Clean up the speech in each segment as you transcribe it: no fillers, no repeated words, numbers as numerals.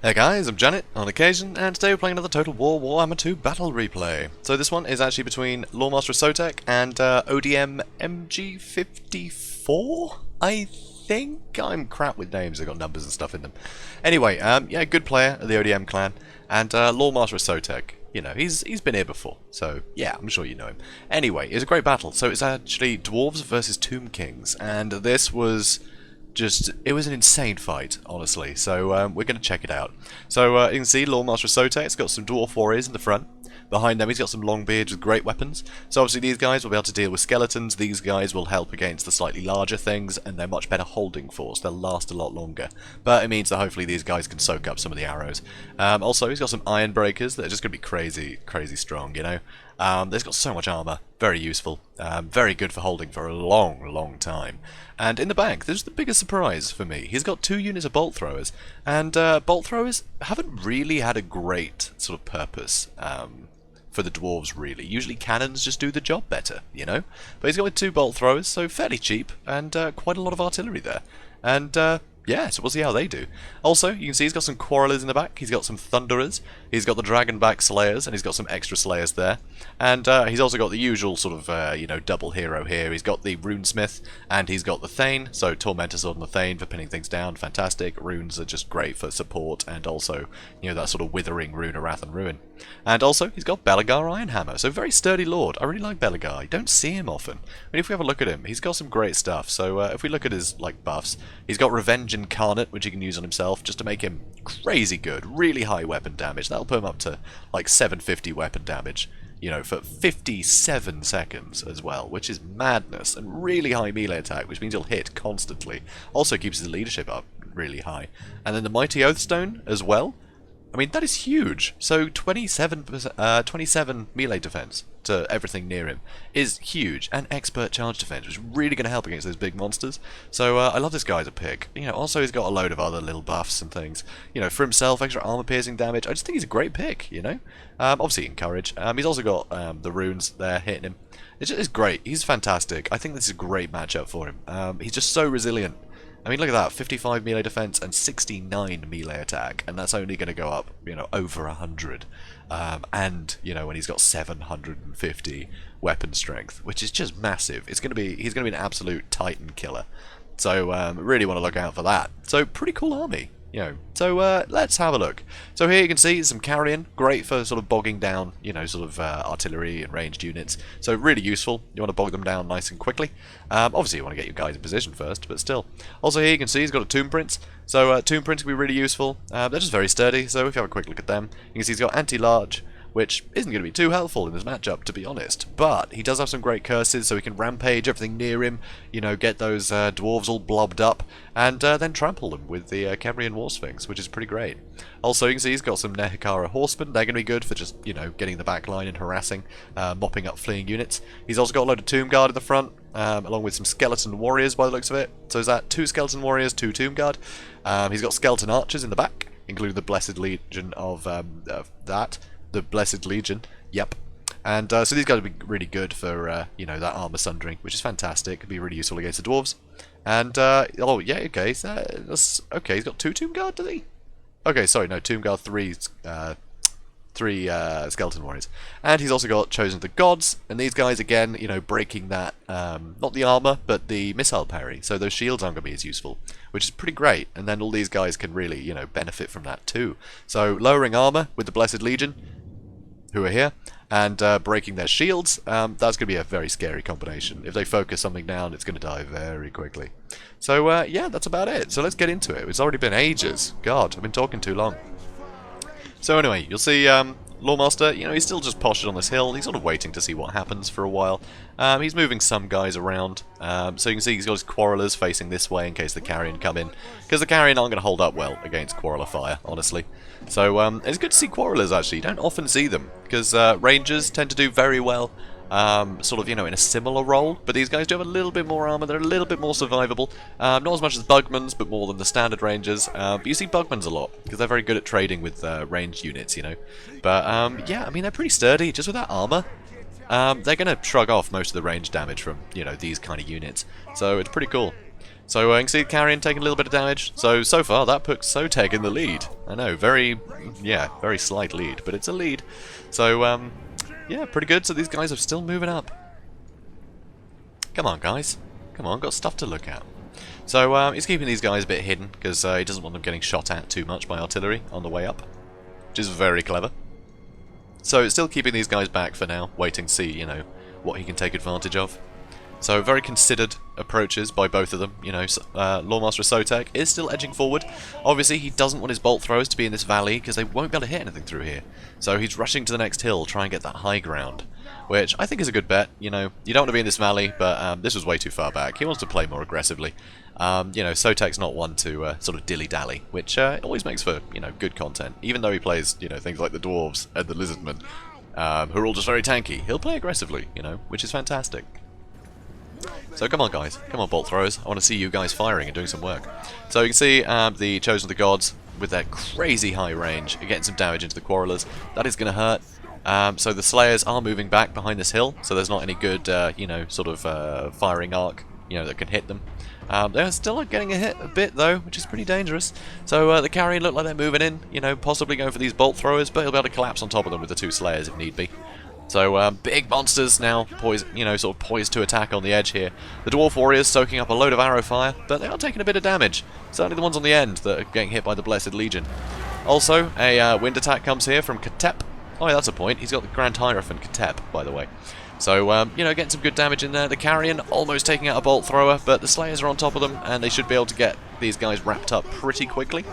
Hey guys, I'm JanetOnOccasion, and today we're playing another Total War Warhammer II Battle Replay. So this one is actually between Loremaster Sotek and ODM MG54, I think? I'm crap with names, they've got numbers and stuff in them. Anyway, yeah, good player of the ODM clan, and Loremaster Sotek. You know, he's been here before, so yeah, I'm sure you know him. Anyway, it's a great battle. So it's actually Dwarves versus Tomb Kings, and this was... it was an insane fight, honestly, so we're going to check it out. So you can see Loremaster Sotek's got some Dwarf Warriors in the front. Behind them he's got some Longbeards with great weapons. So obviously these guys will be able to deal with skeletons, these guys will help against the slightly larger things, and they're much better holding force, they'll last a lot longer. But it means that hopefully these guys can soak up some of the arrows. Also he's got some Iron Breakers that are just going to be crazy strong, you know. They've got so much armour, very useful, very good for holding for a long time. And in the back, there's the biggest surprise for me. He's got 2 units of bolt throwers, and bolt throwers haven't really had a great sort of purpose for the dwarves, really. Usually cannons just do the job better, you know? But he's got 2 bolt throwers, so fairly cheap, and quite a lot of artillery there. And yeah, so we'll see how they do. Also, you can see he's got some Quarrelers in the back, he's got some Thunderers, he's got the Dragonback Slayers, and he's got some extra Slayers there. And he's also got the usual sort of, you know, double hero here. He's got the Runesmith, and he's got the Thane, so Tormentor Sword and the Thane for pinning things down, fantastic. Runes are just great for support, and also, you know, that sort of withering rune of Wrath and Ruin. And also, he's got Belegar Ironhammer, so very sturdy lord. I really like Belegar, you don't see him often. I mean, if we have a look at him, he's got some great stuff. So if we look at his, like, buffs, he's got Revenge Incarnate, which he can use on himself, just to make him crazy good, really high weapon damage. That'll put him up to, like, 750 weapon damage, you know, for 57 seconds as well, which is madness, and really high melee attack, which means he'll hit constantly. Also keeps his leadership up really high. And then the Mighty Oathstone as well. I mean, that is huge. So 27 melee defense to everything near him is huge, and expert charge defense, which is really going to help against those big monsters. So I love this guy as a pick. You know, also he's got a load of other little buffs and things. You know, for himself, extra armor piercing damage. I just think he's a great pick. You know, obviously encourage. He's also got the runes there hitting him. It's great. He's fantastic. I think this is a great matchup for him. He's just so resilient. I mean, look at that, 55 melee defense and 69 melee attack, and that's only going to go up, you know, over 100. And, you know, when he's got 750 weapon strength, which is just massive. He's going to be an absolute titan killer. So, really want to look out for that. So, pretty cool army. You know, so let's have a look. So here you can see some carrion, great for sort of bogging down, you know, sort of artillery and ranged units. So really useful. You want to bog them down nice and quickly. Obviously you want to get your guys in position first, but still. Also here you can see he's got a Tomb Prince. So Tomb Prince can be really useful. They're just very sturdy. So if you have a quick look at them, you can see he's got anti-large, which isn't going to be too helpful in this matchup, to be honest. But he does have some great curses, so he can rampage everything near him, you know, get those dwarves all blobbed up, and then trample them with the Kemrian War Sphinx, which is pretty great. Also, you can see he's got some Nehekara Horsemen. They're going to be good for just, you know, getting the back line and harassing, mopping up fleeing units. He's also got a load of Tomb Guard in the front, along with some Skeleton Warriors by the looks of it. So is that 2 Skeleton Warriors, 2 Tomb Guard. He's got Skeleton Archers in the back, including the Blessed Legion of that. The Blessed Legion, yep. And so these guys will be really good for, you know, that armor sundering, which is fantastic. Could be really useful against the dwarves. And, oh, yeah, okay, so that's, okay, he's got 2 Tomb Guard, does he? Okay, sorry, no, Tomb Guard, 3 Skeleton Warriors. And he's also got Chosen of the Gods, and these guys, again, you know, breaking that, not the armor, but the missile parry. So those shields aren't going to be as useful, which is pretty great. And then all these guys can really, you know, benefit from that too. So lowering armor with the Blessed Legion, who are here, and breaking their shields, that's going to be a very scary combination. If they focus something down, it's going to die very quickly. So yeah, that's about it. So let's get into it. It's already been ages. God, I've been talking too long. So anyway, you'll see Loremaster, you know, he's still just postured on this hill. He's sort of waiting to see what happens for a while. He's moving some guys around. So you can see he's got his Quarrelers facing this way in case the Carrion come in. Because the Carrion aren't going to hold up well against Quarreler fire, honestly. So it's good to see Quarrelers, actually. You don't often see them. Because Rangers tend to do very well, sort of, you know, in a similar role. But these guys do have a little bit more armor. They're a little bit more survivable. Not as much as Bugmans, but more than the standard Rangers. But you see Bugmans a lot, because they're very good at trading with ranged units, you know. But, yeah, I mean, they're pretty sturdy, just with that armor. They're going to shrug off most of the range damage from, you know, these kind of units. So it's pretty cool. So you can see Carrion taking a little bit of damage. So far that puts Sotek in the lead. I know, very slight lead, but it's a lead. So yeah, pretty good. So these guys are still moving up. Come on, guys. Come on, got stuff to look at. So he's keeping these guys a bit hidden because he doesn't want them getting shot at too much by artillery on the way up, which is very clever. So it's still keeping these guys back for now, waiting to see, you know, what he can take advantage of. So very considered approaches by both of them. You know, Lawmaster Sotek is still edging forward. Obviously, he doesn't want his bolt throwers to be in this valley because they won't be able to hit anything through here. So he's rushing to the next hill, try and get that high ground, which I think is a good bet. You know, you don't want to be in this valley, but this was way too far back. He wants to play more aggressively. You know, Sotek's not one to sort of dilly-dally, which always makes for, you know, good content. Even though he plays, you know, things like the Dwarves and the Lizardmen, who are all just very tanky, he'll play aggressively, you know, which is fantastic. So come on, guys. Come on, bolt throwers. I want to see you guys firing and doing some work. So you can see the Chosen of the Gods with their crazy high range are getting some damage into the Quarrelers. That is going to hurt. So the Slayers are moving back behind this hill, so there's not any good, you know, sort of firing arc, you know, that can hit them. They're still getting a hit a bit, though, which is pretty dangerous. So the Carrion look like they're moving in, you know, possibly going for these bolt throwers, but he'll be able to collapse on top of them with the two Slayers if need be. So big monsters now, poised, you know, sort of poised to attack on the edge here. The Dwarf Warriors soaking up a load of arrow fire, but they are taking a bit of damage. Certainly the ones on the end that are getting hit by the Blessed Legion. Also, a wind attack comes here from Katep. Oh, yeah, that's a point. He's got the Grand Hierophant Katep, by the way. So, you know, getting some good damage in there. The Carrion almost taking out a bolt thrower, but the Slayers are on top of them, and they should be able to get these guys wrapped up pretty quickly.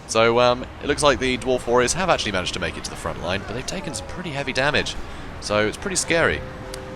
So, it looks like the Dwarf Warriors have actually managed to make it to the front line, but they've taken some pretty heavy damage. So it's pretty scary.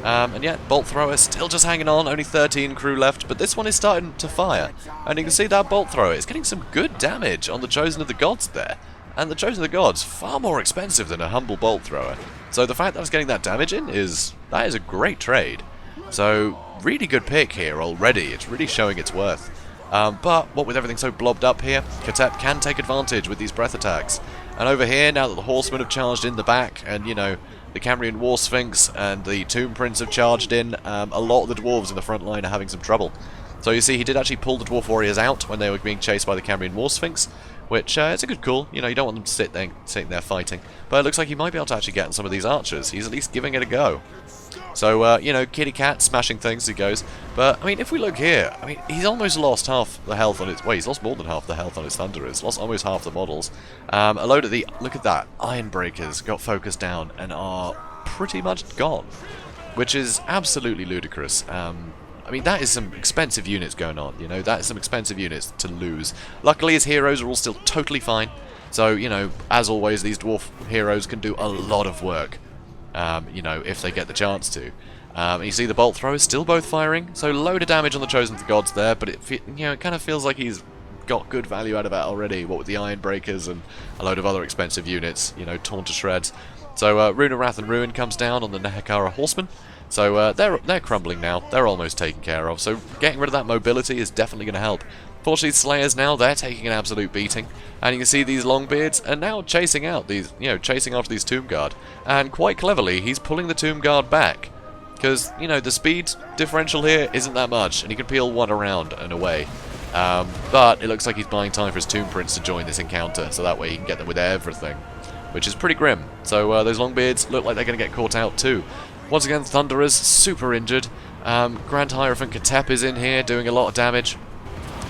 And yet, bolt thrower still just hanging on, only 13 crew left, but this one is starting to fire. And you can see that bolt thrower is getting some good damage on the Chosen of the Gods there. And the Chosen of the Gods, far more expensive than a humble bolt thrower. So the fact that it's getting that damage in is a great trade. So, really good pick here already. It's really showing its worth. But, what with everything so blobbed up here, Katep can take advantage with these breath attacks. And over here, now that the Horsemen have charged in the back, and, you know, the Cambrian War Sphinx and the Tomb Prince have charged in, a lot of the Dwarves in the front line are having some trouble. So you see, he did actually pull the Dwarf Warriors out when they were being chased by the Cambrian War Sphinx, which is a good call. You know, you don't want them to sitting there fighting. But it looks like he might be able to actually get on some of these archers. He's at least giving it a go. So, you know, kitty cat smashing things as he goes. But, I mean, if we look here, I mean, he's almost lost half the health on his... Well, he's lost more than half the health on his Thunderers. Lost almost half the models. A load of the... Look at that. Iron Breakers got focused down and are pretty much gone. Which is absolutely ludicrous. I mean, that is some expensive units going on, you know. That is some expensive units to lose. Luckily, his heroes are all still totally fine. So, you know, as always, these dwarf heroes can do a lot of work. You know, if they get the chance to. And you see the bolt throwers still both firing, so load of damage on the Chosen of the Gods there, but it kind of feels like he's got good value out of that already, what with the Iron Breakers and a load of other expensive units, you know, torn to shreds. So Rune of Wrath and Ruin comes down on the Nehekara Horsemen, so they're crumbling now, they're almost taken care of, so getting rid of that mobility is definitely going to help. Fortunately, Slayers now, they're taking an absolute beating. And you can see these Longbeards are now chasing out these, you know, chasing after these Tomb Guard. And quite cleverly, he's pulling the Tomb Guard back. Because, you know, the speed differential here isn't that much, and he can peel one around and away. But it looks like he's buying time for his Tomb Prince to join this encounter, so that way he can get them with everything. Which is pretty grim. So those Longbeards look like they're going to get caught out too. Once again, Thunderers, super injured. Grand Hierophant Katep is in here, doing a lot of damage.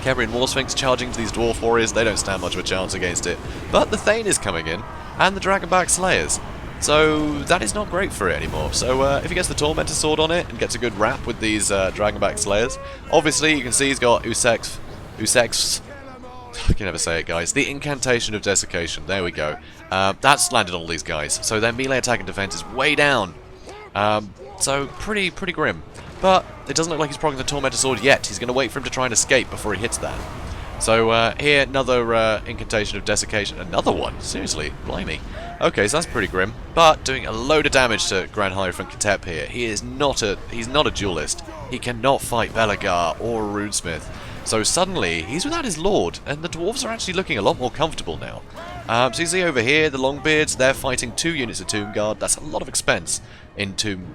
Cambrian War Sphinx charging to these Dwarf Warriors, they don't stand much of a chance against it. But the Thane is coming in, and the Dragonback Slayers. So that is not great for it anymore. So if he gets the Tormentor Sword on it, and gets a good wrap with these Dragonback Slayers, obviously you can see he's got Usek's, I can never say it, guys, the Incantation of Desiccation, there we go. That's landed on all these guys, so their melee attack and defense is way down. So pretty grim. But it doesn't look like he's proccing the Tormentor Sword yet. He's going to wait for him to try and escape before he hits that. So here, another Incantation of Desiccation. Another one? Seriously, blimey. Okay, so that's pretty grim. But doing a load of damage to Grand Hierophant Katep here. He's not a duelist. He cannot fight Belagar or Runesmith. So suddenly, he's without his lord, and the dwarves are actually looking a lot more comfortable now. So you see over here, the Longbeards, they're fighting 2 units of Tomb Guard. That's a lot of expense in Tomb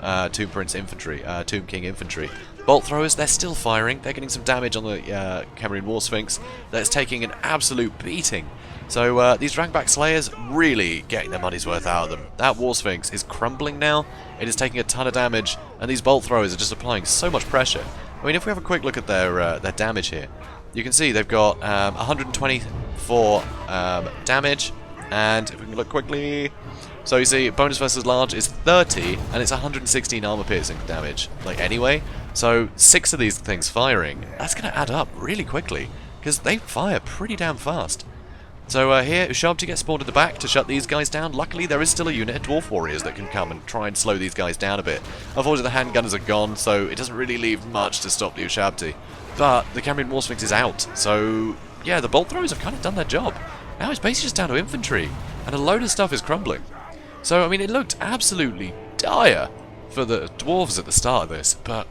Prince infantry, Tomb King infantry. Bolt throwers, they're still firing. They're getting some damage on the Cameroon War Sphinx. That's taking an absolute beating. So these Dragback Slayers really getting their money's worth out of them. That War Sphinx is crumbling now. It is taking a ton of damage, and these Bolt throwers are just applying so much pressure. I mean, if we have a quick look at their damage here, you can see they've got 124 damage, and if we can look quickly, so you see bonus versus large is 30, and it's 116 armor piercing damage. Like anyway, so 6 of these things firing, that's going to add up really quickly because they fire pretty damn fast. So here, Ushabti gets spawned at the back to shut these guys down. Luckily, there is still a unit of Dwarf Warriors that can come and try and slow these guys down a bit. Unfortunately, the handgunners are gone, so it doesn't really leave much to stop the Ushabti. But the Cameroon War Sphinx is out, so yeah, the bolt throwers have kind of done their job. Now it's basically just down to infantry, and a load of stuff is crumbling. So, I mean, it looked absolutely dire for the dwarves at the start of this, but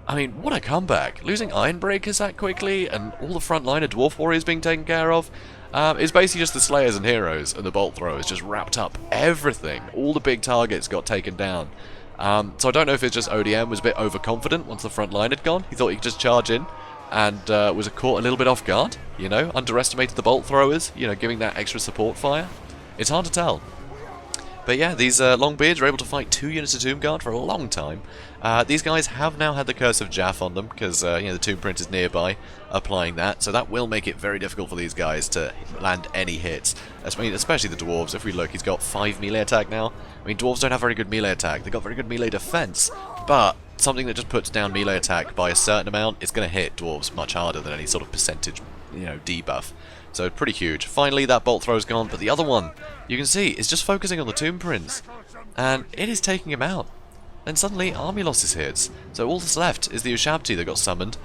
I mean, what a comeback. Losing Ironbreakers that quickly, and all the front line of Dwarf Warriors being taken care of. It's basically just the Slayers and Heroes and the Bolt Throwers just wrapped up everything. All the big targets got taken down. So I don't know if it's just ODM was a bit overconfident once the front line had gone. He thought he could just charge in and was caught a little bit off guard, you know, underestimated the Bolt Throwers, you know, giving that extra support fire. It's hard to tell. But yeah, these Longbeards are able to fight 2 units of Tomb Guard for a long time. These guys have now had the Curse of Jaff on them, because you know, the Tomb Prince is nearby, applying that, so that will make it very difficult for these guys to land any hits. I mean, especially the Dwarves. If we look, he's got 5 melee attack now. I mean, Dwarves don't have very good melee attack, they've got very good melee defense, but something that just puts down melee attack by a certain amount is going to hit Dwarves much harder than any sort of percentage, you know, debuff. So pretty huge. Finally, that bolt throw's gone, but the other one, you can see, is just focusing on the Tomb Prince, and it is taking him out. Then suddenly, army losses hits. So all that's left is the Ushabti that got summoned,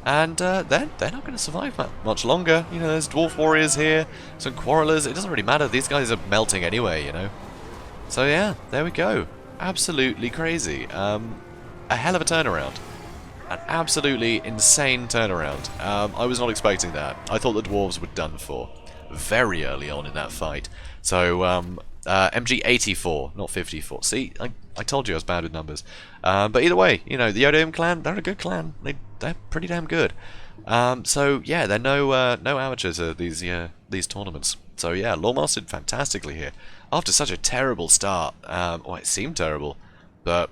and they're not going to survive much longer. You know, there's Dwarf Warriors here, some Quarrelers. It doesn't really matter. These guys are melting anyway, you know. So yeah, there we go. Absolutely crazy. A hell of a turnaround. An absolutely insane turnaround. I was not expecting that. I thought the Dwarves were done for very early on in that fight. So, MG 84, not 54. See, I told you I was bad with numbers. But either way, you know, the Yodeum clan, they're a good clan. They're pretty damn good. So, yeah, they're no amateurs at these tournaments. So, yeah, Lawmaster did fantastically here. After such a terrible start, well, it seemed terrible, but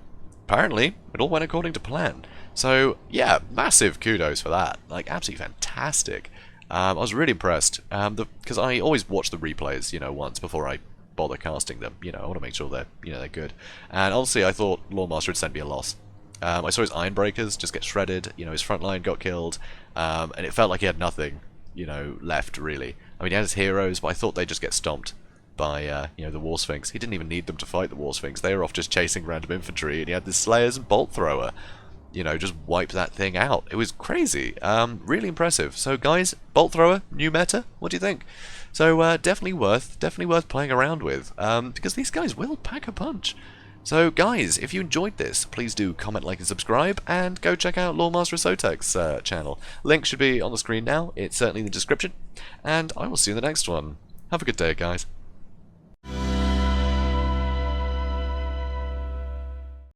apparently it all went according to plan. So, yeah, massive kudos for that. Like, absolutely fantastic. I was really impressed, because I always watch the replays, you know, once before I bother casting them. You know, I want to make sure they're good. And honestly, I thought Lawmaster had sent me a loss. I saw his Ironbreakers just get shredded, you know, his front line got killed, and it felt like he had nothing, you know, left, really. I mean, he had his heroes, but I thought they'd just get stomped by, you know, the War Sphinx. He didn't even need them to fight the War Sphinx. They were off just chasing random infantry, and he had the Slayers and Bolt Thrower. You know, just wipe that thing out. It was crazy. Really impressive. So, guys, Bolt Thrower, new meta. What do you think? So, definitely worth playing around with, because these guys will pack a punch. So, guys, if you enjoyed this, please do comment, like, and subscribe, and go check out Lawmaster Sotek's channel. Link should be on the screen now. It's certainly in the description, and I will see you in the next one. Have a good day, guys.